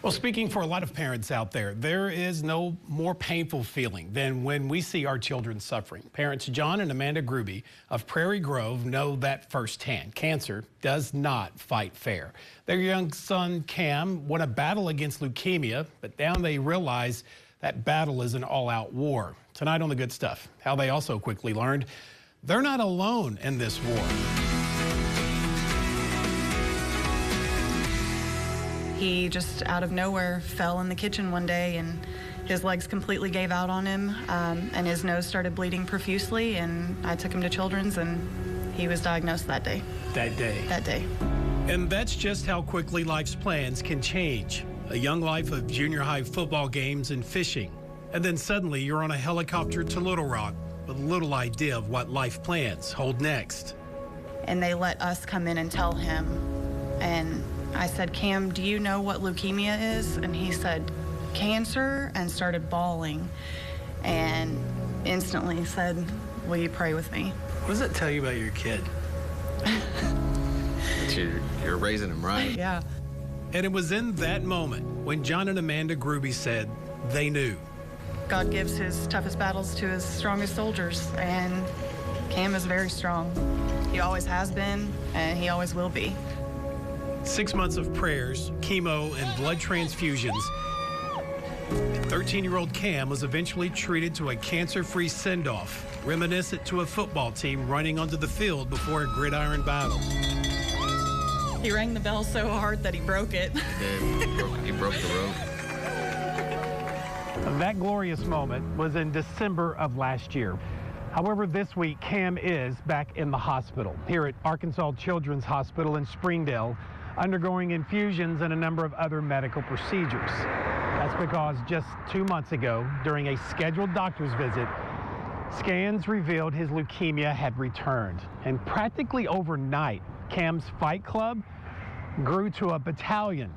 Well, speaking for a lot of parents out there is no more painful feeling than when we see our children suffering. Parents John and Amanda Gruby of Prairie Grove know that firsthand. Cancer does not fight fair. Their young son, Cam, won a battle against leukemia, but now they realize that battle is an all-out war. Tonight on The Good Stuff, how they also quickly learned they're not alone in this war. He just out of nowhere fell in the kitchen one day and his legs completely gave out on him and his nose started bleeding profusely, and I took him to Children's and he was diagnosed that day. That day. And that's just how quickly life's plans can change. A young life of junior high football games and fishing. And then suddenly you're on a helicopter to Little Rock with little idea of what life plans hold next. And they let us come in and tell him, and I said, Cam, do you know what leukemia is? And he said, cancer, and started bawling and instantly said, will you pray with me? What does it tell you about your kid? You're raising him right. Yeah. And it was in that moment when John and Amanda Gruby said they knew. God gives his toughest battles to his strongest soldiers, and Cam is very strong. He always has been, and he always will be. 6 months of prayers, chemo, and blood transfusions. 13-year-old Cam was eventually treated to a cancer-free send-off, reminiscent to a football team running onto the field before a gridiron battle. He rang the bell so hard that he broke it. He broke the rope. That glorious moment was in December of last year. However, this week, Cam is back in the hospital here at Arkansas Children's Hospital in Springdale, undergoing infusions and a number of other medical procedures. That's because just 2 months ago, during a scheduled doctor's visit, scans revealed his leukemia had returned. And practically overnight, Cam's fight club grew to a battalion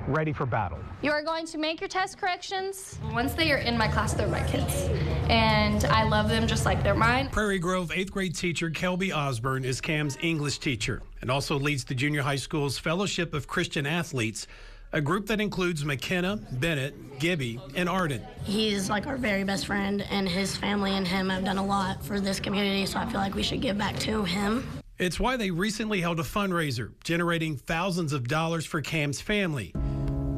ready for battle. You are going to make your test corrections. Once they are in my class, they're my kids. And I love them just like they're mine. Prairie Grove 8th grade teacher Kelby Osborne is Cam's English teacher and also leads the junior high school's Fellowship of Christian Athletes, a group that includes McKenna, Bennett, Gibby, and Arden. He's like our very best friend, and his family and him have done a lot for this community, so I feel like we should give back to him. It's why they recently held a fundraiser, generating thousands of dollars for Cam's family.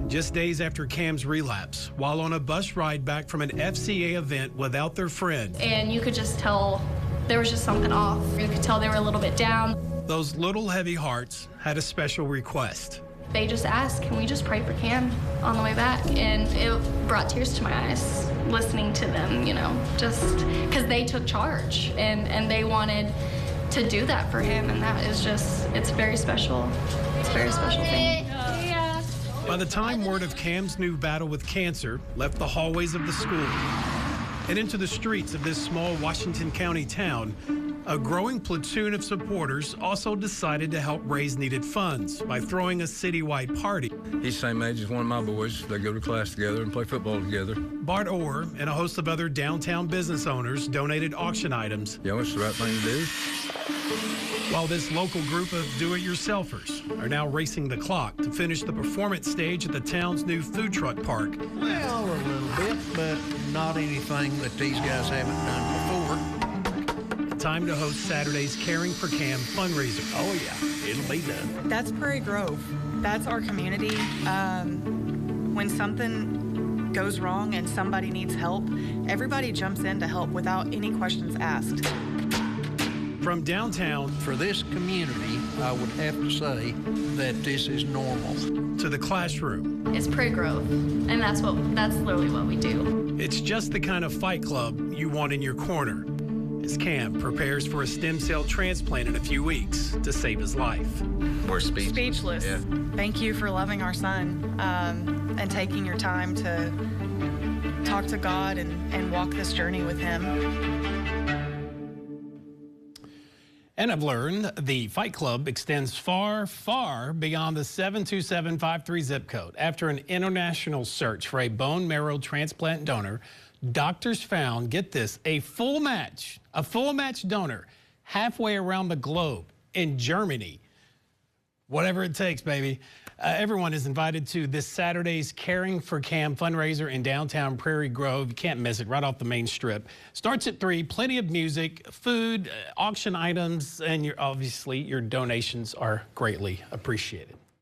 Just days after Cam's relapse, while on a bus ride back from an FCA event without their friend. And you could just tell there was just something off. You could tell they were a little bit down. Those little heavy hearts had a special request. They just asked, can we just pray for Cam on the way back? And it brought tears to my eyes listening to them, you know, just because they took charge and they wanted to do that for him. And that is just, it's very special. It's a very special thing. By the time word of Cam's new battle with cancer left the hallways of the school and into the streets of this small Washington County town, a growing platoon of supporters also decided to help raise needed funds by throwing a citywide party. He's the same age as one of my boys. They go to class together and play football together. Bart Orr and a host of other downtown business owners donated auction items. You know, it's the right thing to do. While this local group of do-it-yourselfers are now racing the clock to finish the performance stage at the town's new food truck park. Well, a little bit, but not anything that these guys haven't done before. Time to host Saturday's Caring for Cam fundraiser. Oh yeah, it'll be done. That's Prairie Grove. That's our community. When something goes wrong and somebody needs help, everybody jumps in to help without any questions asked. From downtown For this community, I would have to say that this is normal. to the classroom, It's Prairie Grove, and that's literally what we do. it's just the kind of fight club you want in your corner as Cam prepares for a stem cell transplant in a few weeks to save his life. We're speechless. Yeah. Thank you for loving our son and taking your time to talk to God and walk this journey with him. And I've learned the Fight Club extends far, far beyond the 72753 zip code. After an international search for a bone marrow transplant donor, doctors found, get this, a full match donor halfway around the globe in Germany Whatever it takes, baby. Everyone is invited to this Saturday's Caring for Cam fundraiser in downtown Prairie Grove. You can't miss it, right off the main strip. Starts at 3, plenty of music, food, auction items, and obviously your donations are greatly appreciated.